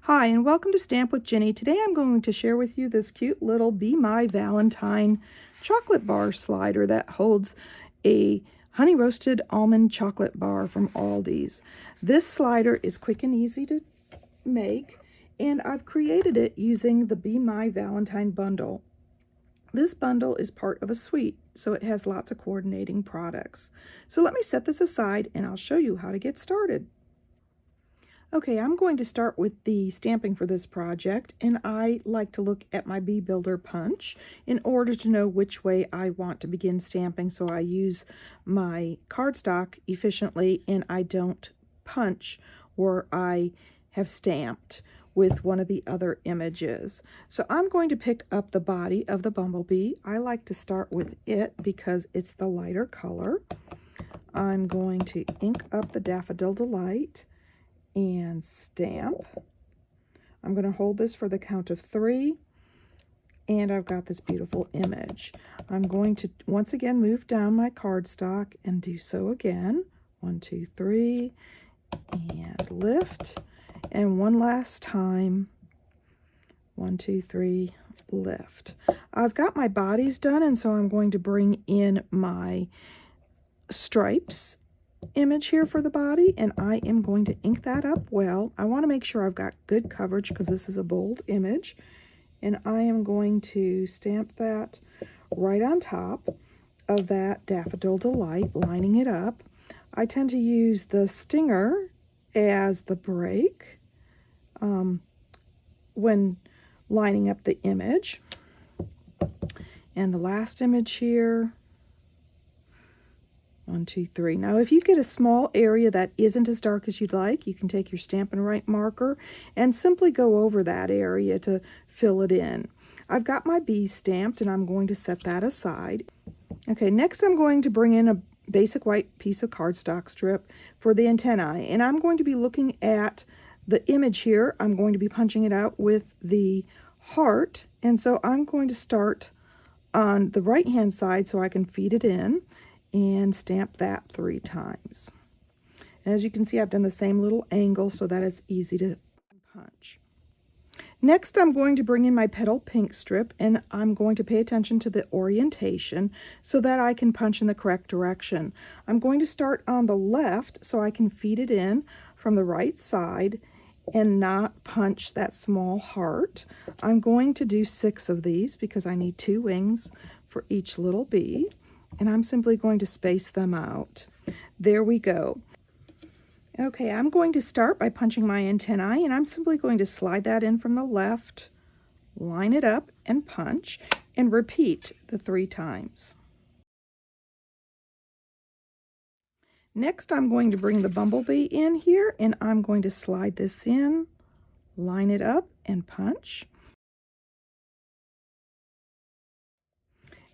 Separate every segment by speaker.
Speaker 1: Hi, and welcome to Stamp with Ginny. Today I'm going to share with you this cute little Be My Valentine chocolate bar slider that holds a honey roasted almond chocolate bar from Aldi's. This slider is quick and easy to make, and I've created it using the Be My Valentine Bundle. This bundle is part of a suite, so it has lots of coordinating products. So let me set this aside and I'll show you how to get started. Okay, I'm going to start with the stamping for this project, and I like to look at my Bee Builder punch in order to know which way I want to begin stamping, so I use my cardstock efficiently and I don't punch where I have stamped with one of the other images. So I'm going to pick up the body of the bumblebee. I like to start with it because it's the lighter color. I'm going to ink up the Daffodil Delight and stamp. I'm going to hold this for the count of 3, and I've got this beautiful image. I'm going to once again move down my cardstock and do so again. 1, 2, 3, and lift, and one last time. 1, 2, 3, lift. I've got my bodies done, and so I'm going to bring in my stripes image here for the body, and I am going to ink that up well. I want to make sure I've got good coverage because this is a bold image, and I am going to stamp that right on top of that Daffodil Delight, lining it up. I tend to use the stinger as the break when lining up the image. And the last image here, 1, 2, 3. Now, if you get a small area that isn't as dark as you'd like, you can take your Stampin' Right marker and simply go over that area to fill it in. I've got my bee stamped, and I'm going to set that aside. Okay, next I'm going to bring in a basic white piece of cardstock strip for the antennae, and I'm going to be looking at the image here. I'm going to be punching it out with the heart, and so I'm going to start on the right hand side so I can feed it in and stamp that 3 times. And as you can see, I've done the same little angle so that it's easy to punch. Next, I'm going to bring in my petal pink strip, and I'm going to pay attention to the orientation so that I can punch in the correct direction. I'm going to start on the left so I can feed it in from the right side and not punch that small heart. I'm going to do 6 of these because I need 2 wings for each little bee. And I'm simply going to space them out. There we go. Okay, I'm going to start by punching my antennae, and I'm simply going to slide that in from the left, line it up, and punch, and repeat the 3 times. Next, I'm going to bring the bumblebee in here, and I'm going to slide this in, line it up, and punch.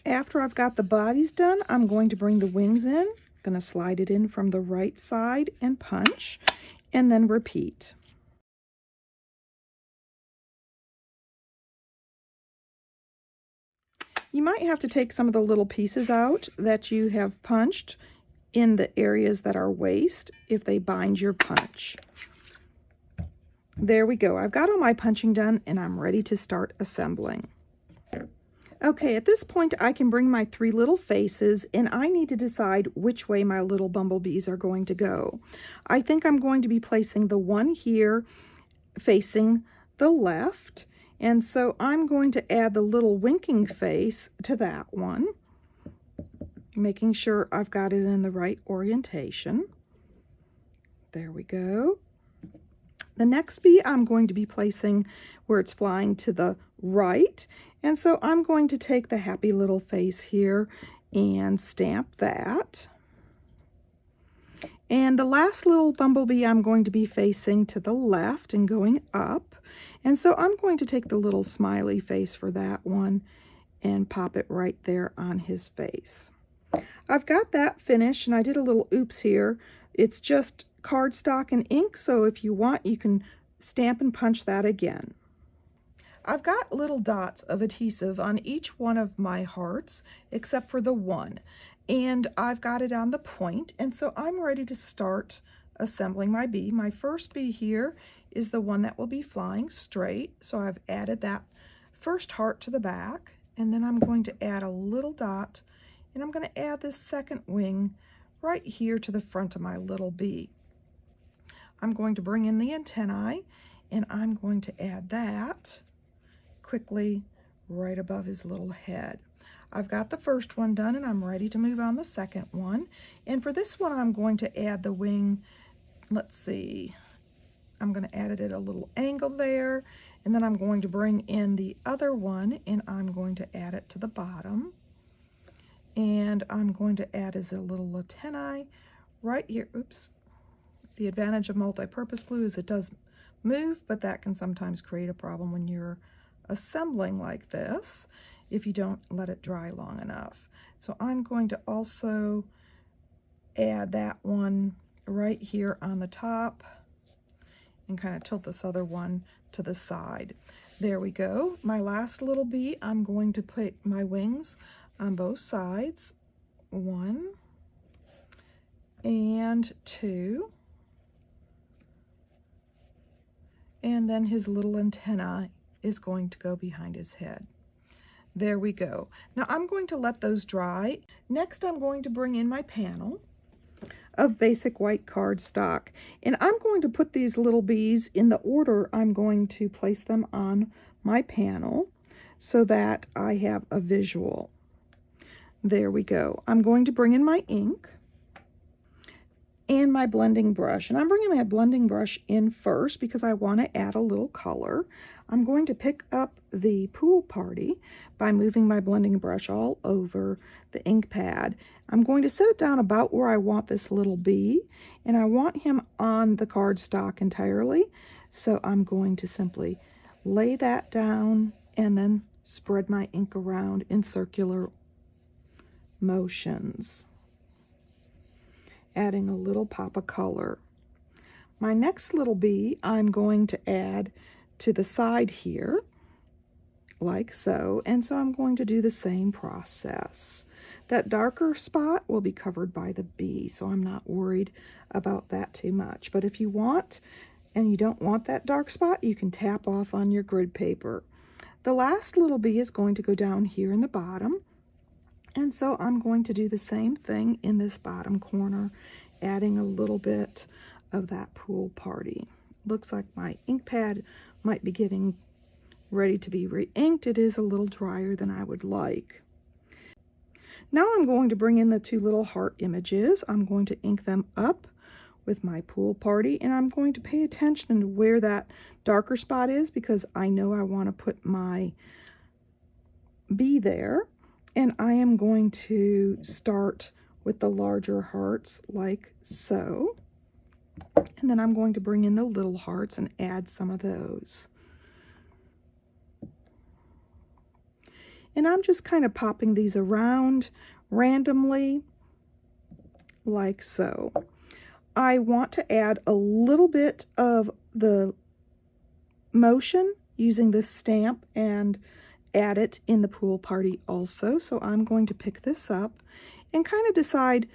Speaker 1: After I've got the bodies done, I'm going to bring the wings in. I'm going to slide it in from the right side and punch, and then repeat. You might have to take some of the little pieces out that you have punched in the areas that are waste if they bind your punch. There we go. I've got all my punching done, and I'm ready to start assembling. Okay, at this point I can bring my 3 little faces, and I need to decide which way my little bumblebees are going to go. I think I'm going to be placing the one here facing the left, and so I'm going to add the little winking face to that one, making sure I've got it in the right orientation. There we go. The next bee I'm going to be placing where it's flying to the right, and so I'm going to take the happy little face here and stamp that. And the last little bumblebee I'm going to be facing to the left and going up, and so I'm going to take the little smiley face for that one and pop it right there on his face. I've got that finished, and I did a little oops here. It's just cardstock and ink, so if you want, you can stamp and punch that again. I've got little dots of adhesive on each one of my hearts except for the one, and I've got it on the point, and so I'm ready to start assembling my bee. My first bee here is the one that will be flying straight, so I've added that first heart to the back, and then I'm going to add a little dot, and I'm going to add this second wing right here to the front of my little bee. I'm going to bring in the antennae, and I'm going to add that quickly right above his little head. I've got the first one done, and I'm ready to move on the second one. And for this one, I'm going to add the wing. Let's see, I'm going to add it at a little angle there, and then I'm going to bring in the other one, and I'm going to add it to the bottom. And I'm going to add as a little antennae right here. Oops. The advantage of multi-purpose glue is it does move, but that can sometimes create a problem when you're assembling like this if you don't let it dry long enough. So I'm going to also add that one right here on the top and kind of tilt this other one to the side. There we go. My last little bee, I'm going to put my wings on both sides. 1 and 2. And then his little antenna is going to go behind his head. There we go. Now I'm going to let those dry. Next, I'm going to bring in my panel of basic white cardstock, and I'm going to put these little bees in the order I'm going to place them on my panel so that I have a visual. There we go. I'm going to bring in my ink and my blending brush, and I'm bringing my blending brush in first because I want to add a little color. I'm going to pick up the pool party by moving my blending brush all over the ink pad. I'm going to set it down about where I want this little bee, and I want him on the cardstock entirely, so I'm going to simply lay that down and then spread my ink around in circular motions, adding a little pop of color. My next little bee I'm going to add to the side here, like so, and so I'm going to do the same process. That darker spot will be covered by the bee, so I'm not worried about that too much. But if you want, and you don't want that dark spot, you can tap off on your grid paper. The last little bee is going to go down here in the bottom, and so I'm going to do the same thing in this bottom corner, adding a little bit of that pool party. Looks like my ink pad might be getting ready to be re-inked. It is a little drier than I would like. Now I'm going to bring in the two little heart images. I'm going to ink them up with my pool party, and I'm going to pay attention to where that darker spot is because I know I want to put my bee there. And I am going to start with the larger hearts like so. And then I'm going to bring in the little hearts and add some of those. And I'm just kind of popping these around randomly like so. I want to add a little bit of the motion using this stamp and add it in the pool party also. So I'm going to pick this up and kind of decide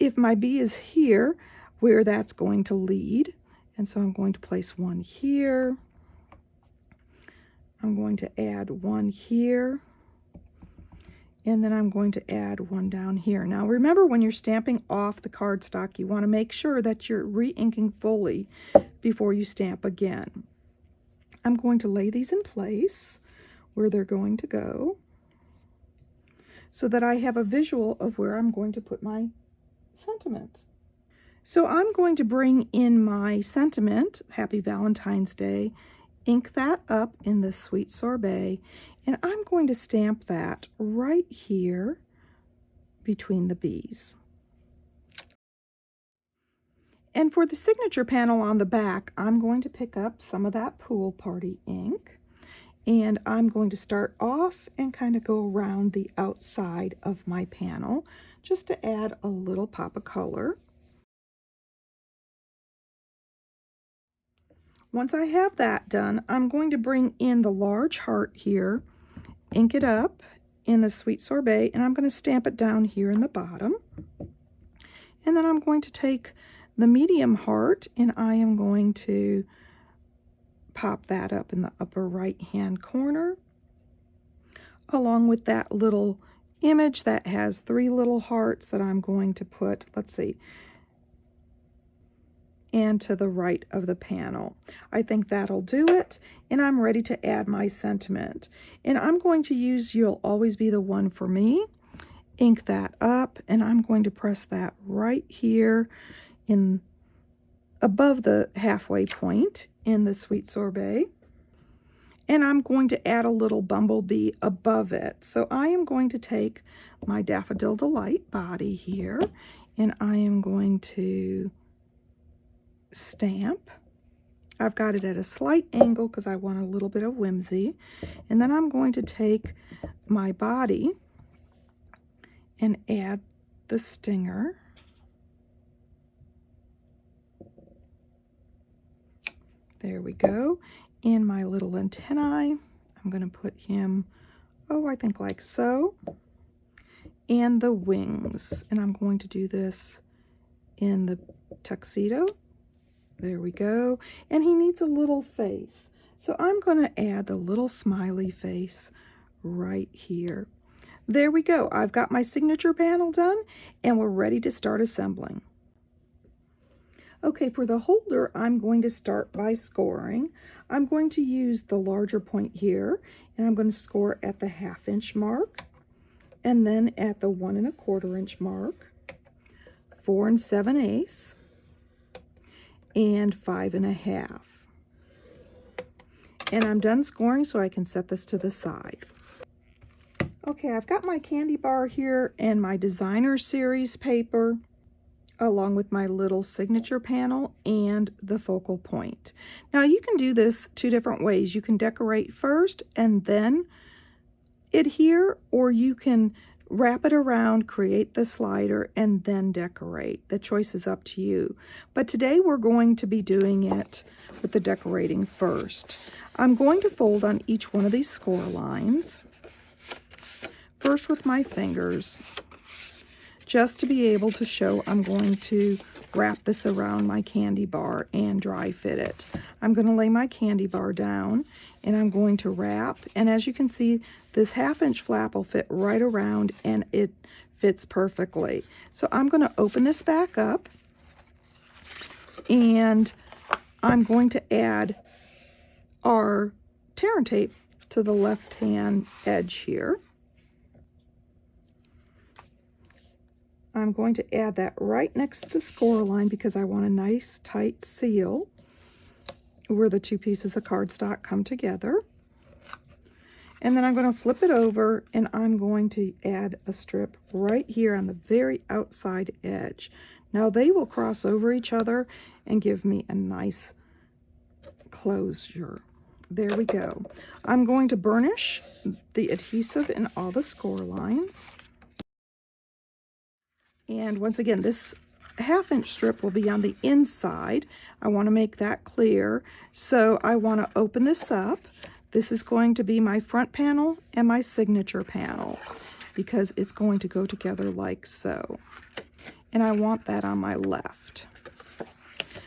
Speaker 1: if my bee is here, where that's going to lead. And so I'm going to place one here. I'm going to add one here. And then I'm going to add one down here. Now remember, when you're stamping off the cardstock, you want to make sure that you're re-inking fully before you stamp again. I'm going to lay these in place where they're going to go so that I have a visual of where I'm going to put my sentiment. So I'm going to bring in my sentiment, Happy Valentine's Day, ink that up in this Sweet Sorbet, and I'm going to stamp that right here between the bees. And for the signature panel on the back, I'm going to pick up some of that pool party ink, and I'm going to start off and kind of go around the outside of my panel just to add a little pop of color. Once I have that done, I'm going to bring in the large heart here, ink it up in the Sweet Sorbet, and I'm going to stamp it down here in the bottom. And then I'm going to take the medium heart, and I am going to pop that up in the upper right hand corner, along with that little image that has 3 little hearts that I'm going to put, let's see, and to the right of the panel. I think that'll do it, and I'm ready to add my sentiment. And I'm going to use You'll Always Be the One for Me, ink that up, and I'm going to press that right here in above the halfway point in the Sweet Sorbet. And I'm going to add a little bumblebee above it. So I am going to take my Daffodil Delight body here, and I am going to stamp. I've got it at a slight angle because I want a little bit of whimsy. And then I'm going to take my body and add the stinger. There we go. And my little antennae, I'm going to put him, oh, I think like so. And the wings. And I'm going to do this in the tuxedo. There we go. And he needs a little face. So I'm going to add the little smiley face right here. There we go. I've got my signature panel done, and we're ready to start assembling. Okay, for the holder, I'm going to start by scoring. I'm going to use the larger point here, and I'm going to score at the 1/2 inch mark, and then at the 1 1/4 inch mark, 4 7/8, and 5 1/2. And I'm done scoring, so I can set this to the side. Okay, I've got my candy bar here and my designer series paper, along with my little signature panel and the focal point. Now you can do this 2 different ways. You can decorate first and then adhere, or you can wrap it around, create the slider, and then decorate. The choice is up to you. But today we're going to be doing it with the decorating first. I'm going to fold on each one of these score lines, first with my fingers, just to be able to show I'm going to wrap this around my candy bar and dry fit it. I'm going to lay my candy bar down, and I'm going to wrap, and as you can see, this 1/2 inch flap will fit right around, and it fits perfectly. So I'm going to open this back up, and I'm going to add our tear and tape to the left hand edge here. I'm going to add that right next to the score line because I want a nice tight seal where the 2 pieces of cardstock come together. And then I'm going to flip it over, and I'm going to add a strip right here on the very outside edge. Now they will cross over each other and give me a nice closure. There we go. I'm going to burnish the adhesive in all the score lines. And once again, this 1/2 inch strip will be on the inside. I want to make that clear. So I want to open this up. This is going to be my front panel and my signature panel because it's going to go together like so. And I want that on my left.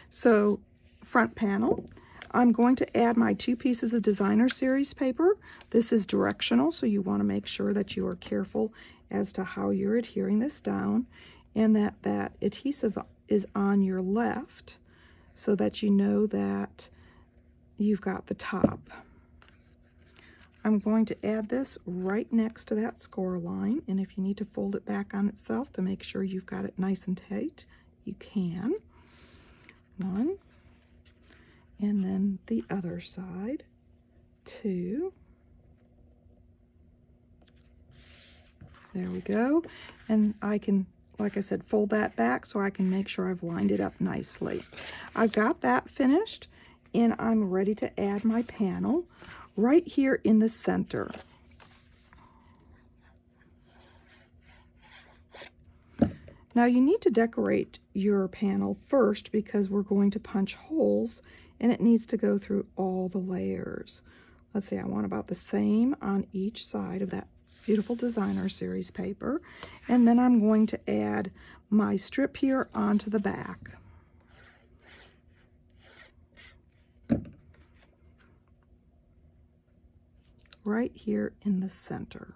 Speaker 1: So front panel, I'm going to add my 2 pieces of designer series paper. This is directional, so you want to make sure that you are careful as to how you're adhering this down, and that adhesive is on your left so that you know that you've got the top. I'm going to add this right next to that score line, and if you need to fold it back on itself to make sure you've got it nice and tight, you can. 1, and then the other side, 2. There we go. And I can, like I said, fold that back so I can make sure I've lined it up nicely. I've got that finished, and I'm ready to add my panel right here in the center. Now you need to decorate your panel first because we're going to punch holes, and it needs to go through all the layers. Let's see, I want about the same on each side of that beautiful designer series paper, and then I'm going to add my strip here onto the back. right here in the center.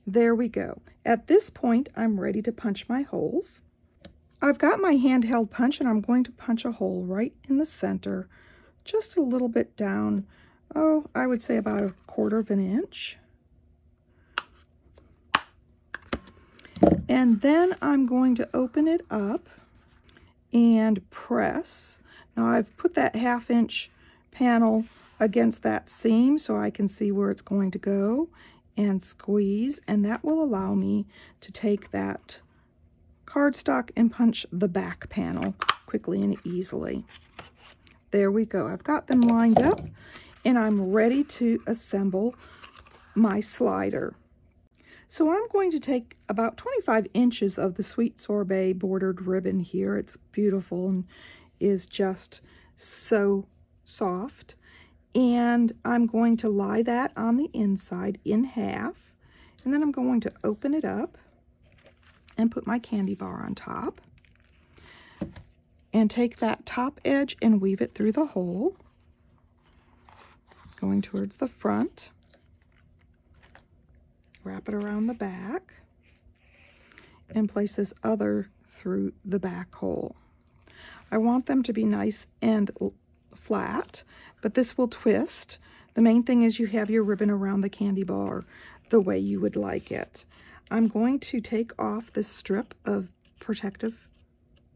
Speaker 1: There we go. At this point, I'm ready to punch my holes. I've got my handheld punch and I'm going to punch a hole right in the center, just a little bit down, oh, I would say about 1/4 of an inch. And then I'm going to open it up and press. Now I've put that 1/2 inch panel against that seam so I can see where it's going to go, and squeeze, and that will allow me to take that cardstock and punch the back panel quickly and easily. There we go. I've got them lined up and I'm ready to assemble my slider. So I'm going to take about 25 inches of the Sweet Sorbet bordered ribbon here. It's beautiful and is just so soft. And I'm going to lie that on the inside in half. And then I'm going to open it up and put my candy bar on top. And take that top edge and weave it through the hole, going towards the front. Wrap it around the back and place this other through the back hole. I want them to be nice and flat, but this will twist. The main thing is you have your ribbon around the candy bar the way you would like it. I'm going to take off this strip of protective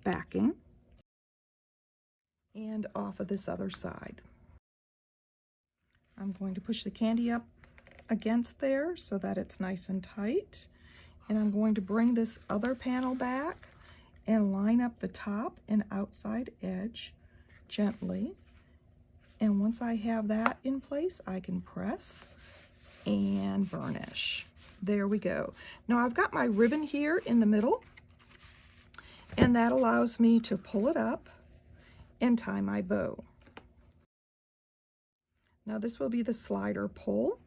Speaker 1: backing and off of this other side. I'm going to push the candy up against there so that it's nice and tight, and I'm going to bring this other panel back and line up the top and outside edge gently, and once I have that in place I can press and burnish. There we go. Now I've got my ribbon here in the middle, and that allows me to pull it up and tie my bow. Now this will be the slider pull.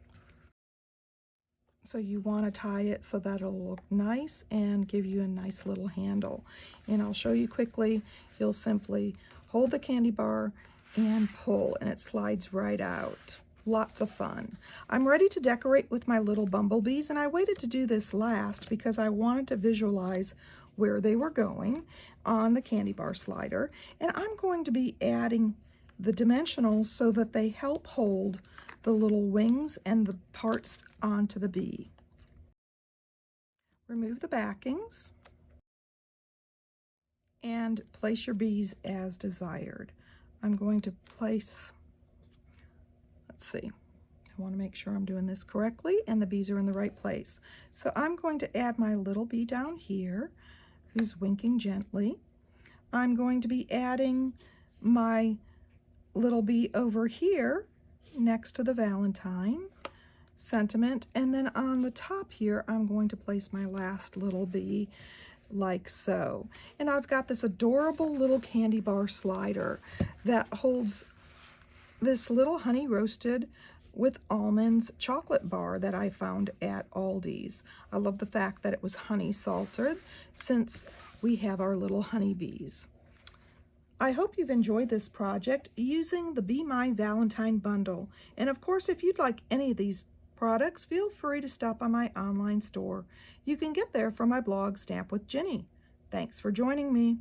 Speaker 1: So you want to tie it so that it'll look nice and give you a nice little handle. And I'll show you quickly. You'll simply hold the candy bar and pull, and it slides right out. Lots of fun. I'm ready to decorate with my little bumblebees, and I waited to do this last because I wanted to visualize where they were going on the candy bar slider. And I'm going to be adding the dimensionals so that they help hold the little wings and the parts onto the bee. Remove the backings and place your bees as desired. I'm going to place, let's see, I want to make sure I'm doing this correctly and the bees are in the right place. So I'm going to add my little bee down here who's winking gently. I'm going to be adding my little bee over here next to the Valentine sentiment, and then on the top here I'm going to place my last little bee like so. And I've got this adorable little candy bar slider that holds this little honey roasted with almonds chocolate bar that I found at Aldi's. I love the fact that it was honey salted since we have our little honeybees. I hope you've enjoyed this project using the Bee My Valentine Bundle. And of course, if you'd like any of these products, feel free to stop by my online store. You can get there from my blog, Stamp with Jini. Thanks for joining me.